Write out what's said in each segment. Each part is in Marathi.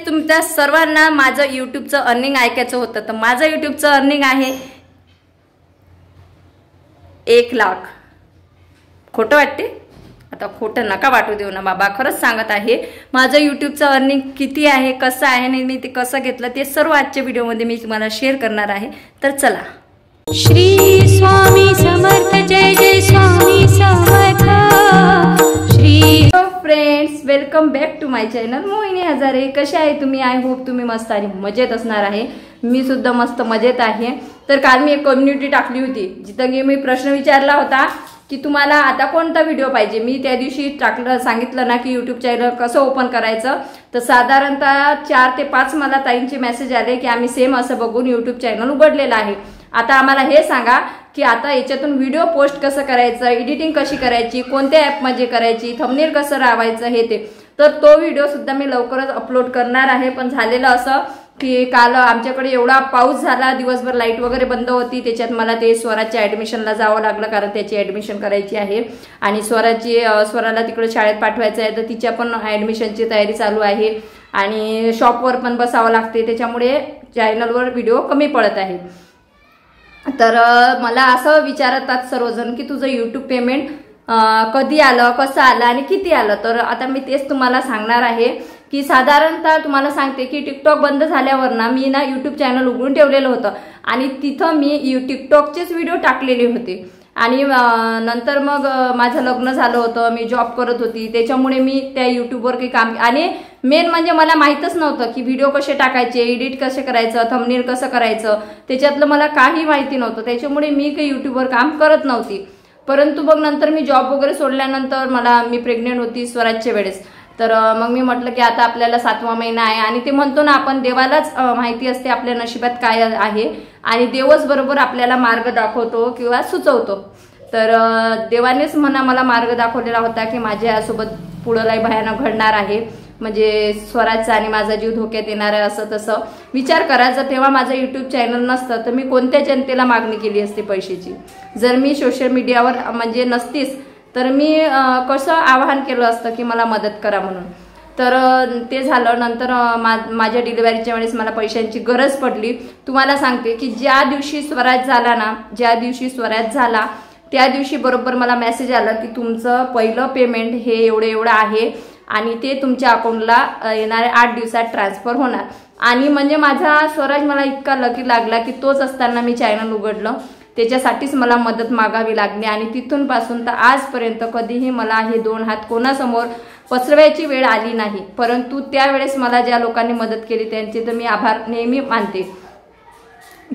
तुमच्या सर्वांना माझं यूट्यूबचं अर्निंग ऐकायचं होतं तर माझं यूट्यूबचं अर्निंग आहे 1 लाख। खोटं वाटते? आता खोटं नका वाटू देऊ ना बाबा, खरंच सांगत आहे। माझं यूट्यूबचं अर्निंग किती आहे, कसं आहे आणि मी ते कसं घेतलं ते सर्व आजच्या व्हिडिओमध्ये मी तुम्हाला शेअर करणार आहे। तर चला। श्री स्वामी समर्थ, जय जय Swami Samarth. Shri friends, welcome back to my channel Mohini Hazare. कसे आहे तुम्ही? आय होप तुम्ही मस्त आणि मजेत असणार आहे। मी सुद्धा मस्त मजेत आहे। तर काल मी एक कम्युनिटी टाकली होती जिथे मी प्रश्न विचारला होता की तुम्हाला आता कोणता व्हिडिओ पाहिजे। मी त्या दिवशी सांगितलं ना की यूट्यूब चॅनल कसं ओपन करायचं, तर साधारणतः 4 ते 5 मला ताईंचे मेसेज आले की आम्ही सेम असं बघून यूट्यूब चॅनल उघडलेलं आहे। आता आम्हाला हे सांगा की आता याच्यातून व्हिडिओ पोस्ट कसं करायचं, एडिटिंग कशी करायची, कोणत्या ॲपमध्ये करायची, थंबनेल कसं लावायचं हे ते। तर तो व्हिडिओ सुद्धा मी लवकरच अपलोड करणार आहे। पण झालेलं असं की काल आमच्याकडे एवढा पाऊस झाला, दिवसभर लाईट वगैरे बंद होती, त्याच्यात मला ते स्वराच्या ॲडमिशनला जावं लागलं कारण त्याची ॲडमिशन करायची आहे आणि स्वराला तिकडे शाळेत पाठवायचं आहे, तर तिच्या पण ॲडमिशनची तयारी चालू आहे आणि शॉपवर पण बसावं लागते, त्याच्यामुळे चॅनलवर व्हिडिओ कमी पडत आहे। तर मला असं विचारतात सर्वजण की तुझं यूट्यूब पेमेंट कधी आलं, कसं आलं आणि किती आलं। तर आता मी तेच तुम्हाला सांगणार आहे की साधारणतः तुम्हाला सांगते की टिकटॉक बंद झाल्यावर ना मी ना यूट्यूब चॅनल उघडून ठेवलेलं होतं आणि तिथं मी टिकटॉकचेच व्हिडिओ टाकलेले होते आणि नंतर मग माझं लग्न झालं होतं, मी जॉब करत होती, त्याच्यामुळे मी त्या यूट्यूबवर काही काम आणि मेन म्हणजे मला माहीतच नव्हतं की व्हिडिओ कसे टाकायचे, एडिट कसे करायचं, थंबनेल कसं करायचं, त्याच्यातलं मला काही माहिती नव्हतं, त्याच्यामुळे मी काही यूट्यूबवर काम करत नव्हती। परंतु मग नंतर मी जॉब वगैरे सोडल्यानंतर मी प्रेग्नेंट होती स्वराजच्या वेळेस, तर मग मी म्हटलं की आता आपल्याला 7वा महिना आहे आणि ते म्हणतो ना आपण देवालाच माहिती असते आपल्या नशिबात काय आहे आणि देवच बरोबर आपल्याला मार्ग दाखवतो किंवा सुचवतो। तर देवानेच मला मार्ग दाखवलेला होता की माझ्यासोबत पुढं लय भयानक घडणार आहे, म्हणजे स्वराजचा आणि माझा जीव धोक्यात येणार आहे असं तसं विचार करायचा। तेव्हा माझं यूट्यूब चॅनल नसतं तर मी कोणत्या जनतेला मागणी केली असते पैशाची, जर मी सोशल मीडियावर म्हणजे नसतीस तर मी कसं आवाहन केलं असतं की मला मदत करा म्हणून। तर ते झालं। नंतर माझ्या डिलिव्हरीच्या वेळेस मला पैशांची गरज पडली। तुम्हाला सांगते की ज्या दिवशी स्वराज झाला त्या दिवशी बरोबर मला मेसेज आला की तुमचं पहिलं पेमेंट हे एवढं आहे आणि ते तुमच्या अकाउंटला येणाऱ्या 8 दिवसात ट्रान्सफर होणार। आणि म्हणजे माझा स्वराज मला इतका लकी लागला की तोच असताना मी चॅनल उघडलं, त्याच्यासाठीच मला मदत मागावी लागली आणि तिथून पासून तर आजपर्यंत कधीही मला हे 2 हात कोणासमोर पसरवायची वेळ आली नाही। परंतु त्यावेळेस मला ज्या लोकांनी मदत केली त्यांचे तर मी आभार नेहमी मानते।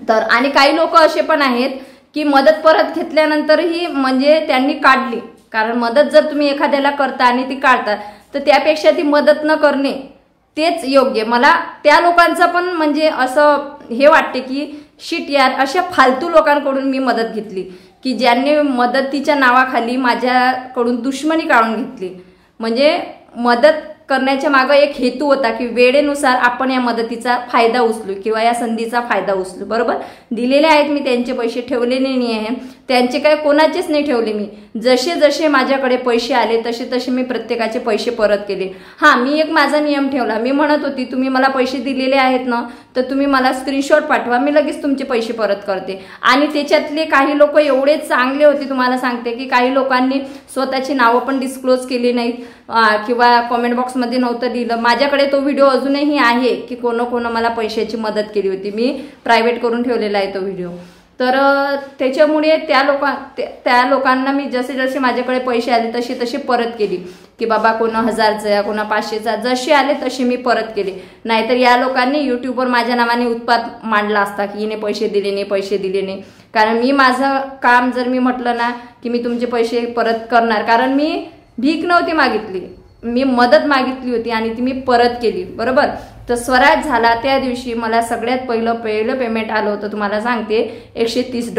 तर आणि काही लोक असे पण आहेत की मदत परत घेतल्यानंतरही म्हणजे त्यांनी काढली, कारण मदत जर तुम्ही एखाद्याला करता आणि ती काढता तर त्यापेक्षा ती मदत न करणे तेच योग्य। मला त्या लोकांचा पण म्हणजे असं हे वाटते की शिट यार, अशा फालतू लोकांकडून मी मदत घेतली की ज्यांनी मदतीच्या नावाखाली माझ्याकडून दुश्मनी काढून घेतली। म्हणजे मदत करण्याच्या मागे एक हेतू होता की वेळेनुसार आपण या मदतीचा फायदा उचलू किंवा या संधीचा फायदा उचलू। बरोबर दिलेले आहेत, मी त्यांचे पैसे ठेवलेले नाही आहे, त्यांचे काय कोणाचेच नाही ठेवले मी। जसे जसे माझ्याकडे पैसे आले तसे तसे मी प्रत्येकाचे पैसे परत केले। हां, मी एक माझा नियम ठेवला, मी म्हणत होती तुम्ही मला पैसे दिलेले आहेत ना तर तुम्ही मला स्क्रीनशॉट पाठवा, मी लगेच तुमचे पैसे परत करते। आणि त्याच्यातले काही लोक एवढे चांगले होते, तुम्हाला सांगते की काही लोकांनी स्वतःची नावं पण डिस्क्लोज केली नाहीत किंवा कॉमेंट बॉक्समध्ये नव्हतं लिहिलं। माझ्याकडे तो व्हिडिओ अजूनही आहे की कोण मला पैशाची मदत केली होती, मी प्रायव्हेट करून ठेवलेला आहे तो व्हिडिओ। तर त्याच्यामुळे त्या लोकांना मी जसे माझ्याकडे पैसे आले तसे परत केली की बाबा कोणा 1000चा कोणा 500चा जसे आले तसे मी परत केले। नाहीतर या लोकांनी यूट्यूबवर माझ्या नावाने उत्पात मांडला असता की हिने पैसे दिले नाही, कारण मी माझं काम जर मी म्हटलं ना की मी तुमचे पैसे परत करणार, कारण मी भीक नव्हती मागितली, मी मदत मागितली होती आणि ती मी परत केली। बरोबर। तर स्वराज झाला त्या दिवशी मला सगळ्यात पहिलं पेमेंट आलं होतं, तुम्हाला सांगते $130,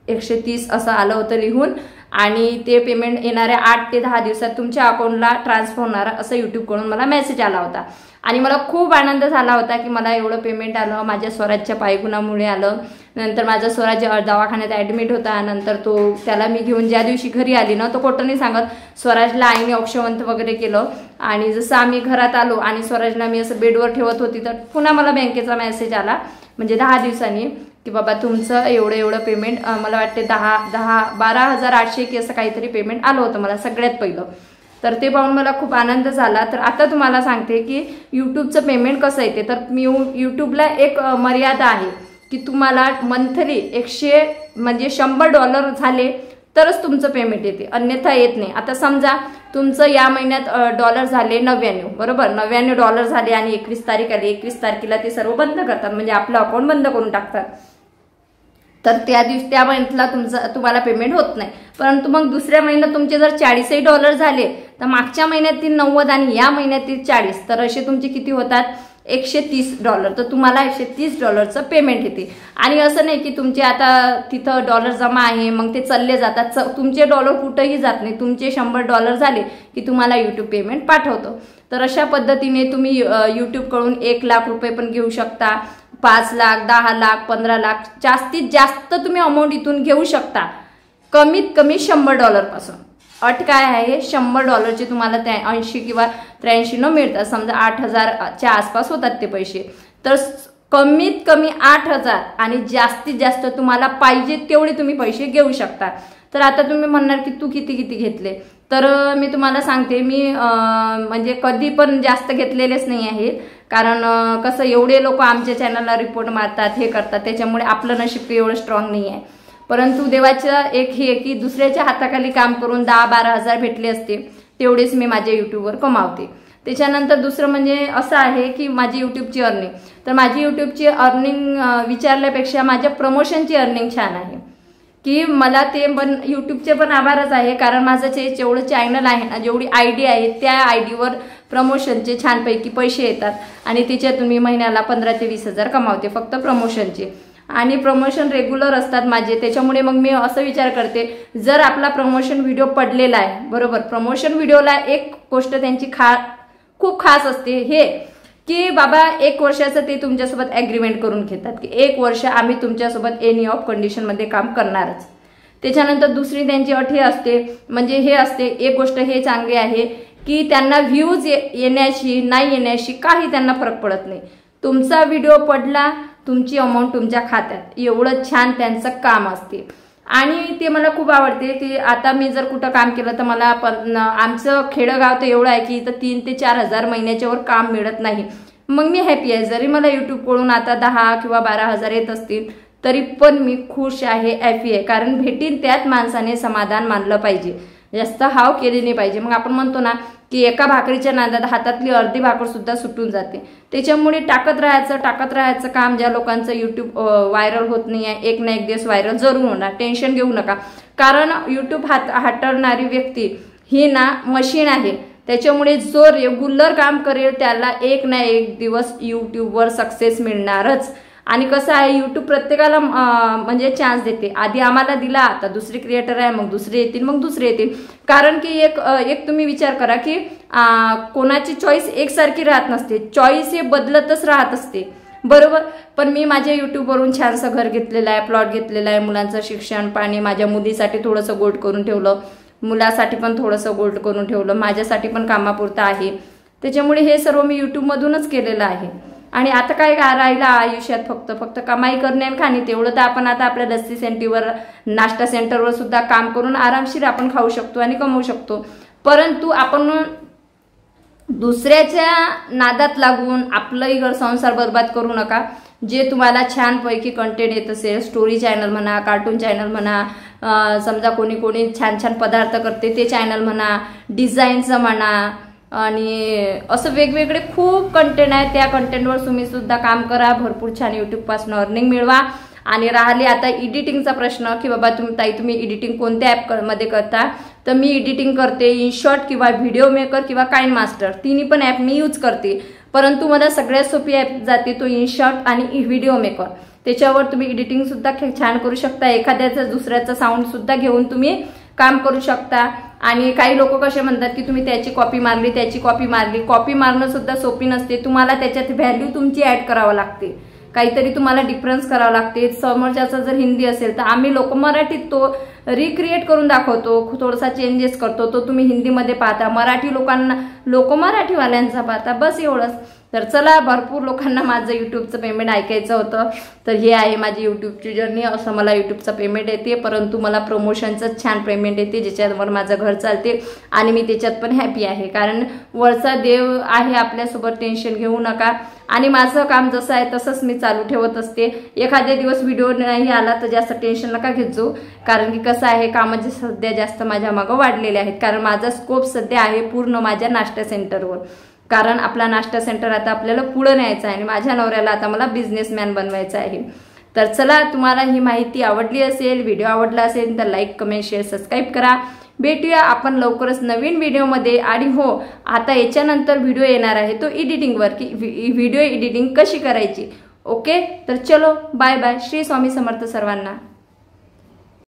130 असं आलं होतं लिहून, आणि ते पेमेंट येणाऱ्या 8 ते 10 दिवसात तुमच्या अकाउंटला ट्रान्सफर होणार असं यूट्यूबकडून मला मेसेज आला होता। आणि मला खूप आनंद झाला होता की मला एवढं पेमेंट आलं, माझ्या स्वराजच्या पायगुणामुळे आलं नंतर माझा स्वराज दवाखान्यात ॲडमिट होता. नंतर त्याला मी घेऊन ज्या दिवशी घरी आली ना, तो खोटं नाही सांगत, स्वराजला आईने औक्षवंत वगैरे केलं. आणि जसं आम्ही घरात आलो आणि स्वराजला मी असं बेडवर ठेवत होती, तर पुन्हा मला बँकेचा मेसेज आला म्हणजे 10 दिवसांनी की बाबा तुमचं एवढं पेमेंट, मला वाटते 12,800 की असं काहीतरी पेमेंट आलं होतं मला सगळ्यात पहिलं. तर ते पाहून मला खूप आनंद झाला. तर आता तुम्हाला सांगते की यूट्यूबचं पेमेंट कसं येते. तर मी यूट्यूबला एक मर्यादा आहे की तुम्हाला मंथली $100 झाले तरच तुमचं पेमेंट येते, अन्यथा येत नाही. आता समजा तुमचं या महिन्यात डॉलर झाले 99, बरोबर, $99 झाले आणि 21 तारीख आली, 21 तारखेला ते सर्व बंद करतात, म्हणजे आपलं अकाउंट बंद करून टाकतात. तर त्या मंथला तुम्हाला पेमेंट होत नाही. परंतु मग दुसऱ्या महिन्यात तुमचे जर $40 झाले तर मागच्या महिन्यातील 90 आणि या महिन्यातील 40, तर असे तुमचे किती होतात, $130. तर तुम्हाला $130चं पेमेंट येते. आणि असं नाही की तुमचे आता तिथं डॉलर जमा आहे मग ते चालले जातात, तुमचे डॉलर कुठंही जात नाही. तुमचे $100 झाले की तुम्हाला यूट्यूब पेमेंट पाठवतो. तर अशा पद्धतीने तुम्ही यूट्यूबकडून 1 लाख रुपये पण घेऊ शकता, 5 लाख, 10 लाख, 15 लाख, जास्तीत जास्त तुम्ही अमाऊंट इथून घेऊ शकता, कमीत कमी $100 पासून. अट काय आहे, $100चे तुम्हाला 80 किंवा 83 न मिळतात. समजा 8,000च्या आसपास होतात ते पैसे, तर कमीत कमी 8,000 आणि जास्तीत जास्त तुम्हाला पाहिजे तेवढे तुम्ही पैसे घेऊ शकता. तर आता तुम्ही म्हणणार की तू किती घेतले, तर मी तुम्हाला सांगते, मी म्हणजे कधी पण जास्त घेतलेलेच नाही आहेत. कारण कसं एवढे लोक आमच्या चॅनलला रिपोर्ट मारतात, हे करतात, त्याच्यामुळे आपलं नशीब एवढं स्ट्रॉंग नाही आहे. परंतु देवाचं एक हे की दुसऱ्याच्या हाताखाली काम करून 10-12 हजार भेटले असते तेवढेच मी माझ्या यूट्यूबवर कमावते. त्याच्यानंतर दुसरं म्हणजे असं आहे की माझी यूट्यूबची अर्निंग, तर माझी यूट्यूबची अर्निंग विचारल्यापेक्षा माझ्या प्रमोशनची अर्निंग छान आहे. की मला ते पण यूट्यूबचे पण आभारच आहे, कारण माझं जेवढं चॅनल आहे ना, जेवढी ID आहे त्या IDवर प्रमोशनचे छानपैकी पैसे येतात आणि त्याच्यातून मी महिन्याला 15 ते 20 हजार कमावते फक्त प्रमोशनचे. आणि प्रमोशन रेग्युलर असतात माझे, त्याच्यामुळे मग मी असं विचार करते, जर आपला प्रमोशन व्हिडिओ पडलेला आहे, बरोबर, प्रमोशन व्हिडिओला एक गोष्ट त्यांची खूप खास असते हे की बाबा 1 वर्षाचं ते तुमच्यासोबत ॲग्रीमेंट करून घेतात की 1 वर्ष आम्ही तुमच्यासोबत एनी ऑफ कंडिशनमध्ये काम करणारच. त्याच्यानंतर दुसरी त्यांची अट हे असते, म्हणजे हे असते, एक गोष्ट हे चांगली आहे की त्यांना व्ह्यूज येण्याशी नाही येण्याशी काही त्यांना फरक पडत नाही. तुमचा व्हिडिओ पडला, तुमची अमाऊंट तुमच्या खात्यात, एवढं छान त्यांचं काम असते. आणि ते मला खूप आवडते. ते आता मी जर कुठं काम केलं तर मला आमचं खेडगाव तर एवढं आहे की इथं 3 ते 4 हजार महिन्याच्यावर काम मिळत नाही. मग मी हॅपी आहे. जरी मला यूट्यूबकडून आता 10 किंवा 12 हजार येत असतील तरी पण मी खुश आहे, हॅपी आहे. कारण भेटीन त्यात माणसाने समाधान मानलं पाहिजे, जास्त हाव केली नाही पाहिजे. मग आपण म्हणतो ना की एका भाकरीच्या नादात हातातली अर्धी भाकर सुद्धा सुटून जाते. त्याच्यामुळे टाकत राहायचं काम. ज्या लोकांचं यूट्यूब व्हायरल होत नाही आहे, एक ना एक दिवस व्हायरल जरूर होणार, टेन्शन घेऊ नका. कारण यूट्यूब हाताळणारी व्यक्ती ही ना मशीन आहे, त्याच्यामुळे जो रेग्युलर काम करेल त्याला एक ना एक दिवस यूट्यूबवर सक्सेस मिळणारच. आणि कसं आहे, यूट्यूब प्रत्येकाला म्हणजे चान्स देते. आधी आम्हाला दिला, आता दुसरे क्रिएटर आहे, मग दुसरे येतील. कारण की एक तुम्ही विचार करा की कोणाची चॉईस एकसारखी राहत नसते, चॉईस हे बदलतच राहत असते, बरोबर. पण मी माझ्या यूट्यूबवरून छानसं घर घेतलेलं आहे, प्लॉट घेतलेला आहे, मुलांचं शिक्षण पाणी, माझ्या मुलीसाठी थोडंसं गोल्ड करून ठेवलं, मुलासाठी पण थोडंसं गोल्ड करून ठेवलं, माझ्यासाठी पण कामापुरतं आहे. त्याच्यामुळे हे सर्व मी यूट्यूबमधूनच केलेलं आहे. आणि आता काय राहिलं आयुष्यात, फक्त कमाई करणे आणि खाणे, तेवढं तर आपण आता आपल्या लस्सी सेंटरवर, नाश्ता सेंटरवर सुद्धा काम करून आरामशीर आपण खाऊ शकतो आणि कमवू शकतो. परंतु आपण दुसऱ्याच्या नादात लागून आपलंही घर संसार बर्बाद करू नका. जे तुम्हाला छानपैकी कंटेंट येत असेल, स्टोरी चॅनल म्हणा, कार्टून चॅनल म्हणा, समजा कोणी छान पदार्थ करते ते चॅनल म्हणा, डिझाईनचं म्हणा, आणि असं वेगवेगळे खूप कंटेंट आहे, त्या कंटेंटवर तुम्ही सुद्धा काम करा, भरपूर छान यूट्यूबपासून अर्निंग मिळवा. आणि राहिले आता एडिटिंगचा प्रश्न की बाबा तुम्ही एडिटिंग कोणत्या ॲपमध्ये करता, तर मी एडिटिंग करते InShot किंवा व्हिडिओ मेकर किंवा KineMaster, तिन्ही पण ॲप मी यूज करते. परंतु मला सगळ्यात सोपी ॲप जाते तो InShot आणि व्हिडिओ मेकर. त्याच्यावर तुम्ही एडिटिंग सुद्धा छान करू शकता, एखाद्याचा दुसऱ्याचा साऊंड सुद्धा घेऊन तुम्ही काम करू शकता. आणि काही लोक कसे म्हणतात की तुम्ही त्याची कॉपी मारली, कॉपी मारणं सुद्धा सोपी नसते. तुम्हाला त्याच्यात व्हॅल्यू तुमची ऍड करावं लागते. काहीतरी तुम्हाला डिफरन्स करावं लागते। समोरच्याचा जर हिंदी असेल तर आम्ही लोक मराठीत तो रिक्रिएट करून दाखवतो, थोडासा चेंजेस करतो, तो तुम्ही हिंदीमध्ये पाहता, मराठी लोक मराठीवाल्यांचा पाहता, बस एवढंच। तर चला, भरपूर लोकांना माझं यूट्यूबचं पेमेंट ऐकायचं होतं, तर हे आहे माझी यूट्यूबची जर्नी। असं मला यूट्यूबचं पेमेंट येते, परंतु मला प्रमोशनचं छान पेमेंट येते, ज्याच्यावर माझं घर चालते आणि मी त्याच्यात पण हॅपी आहे, कारण वरचा देव आहे आपल्यासोबत, टेन्शन घेऊ नका। आणि माझं काम जसं आहे तसंच मी चालू ठेवत असते। एखाद्या दिवस व्हिडिओ नाही आला तर जास्त टेन्शन नका घेऊ, कारण की कसं आहे, कामाचे सध्या जास्त माझ्या मागं वाढलेले आहेत, कारण माझा स्कोप सध्या आहे पूर्ण माझ्या नाश्ता सेंटरवर, कारण आपला नाश्ता सेंटर आता आपल्याला पुढे न्यायचा आहे आणि माझ्या नवऱ्याला आता मला बिझनेसमॅन बनवायचं आहे। तर चला, तुम्हाला ही माहिती आवडली असेल, व्हिडिओ आवडला असेल तर लाईक, कमेंट, शेअर, सबस्क्राईब करा। भेटूया आपण लवकरच नवीन व्हिडिओमध्ये। आणि हो, आता याच्यानंतर व्हिडिओ येणार आहे तो एडिटिंगवर, की व्हिडिओ एडिटिंग कशी करायची। ओके, तर चलो, बाय बाय। श्री स्वामी समर्थ सर्वांना।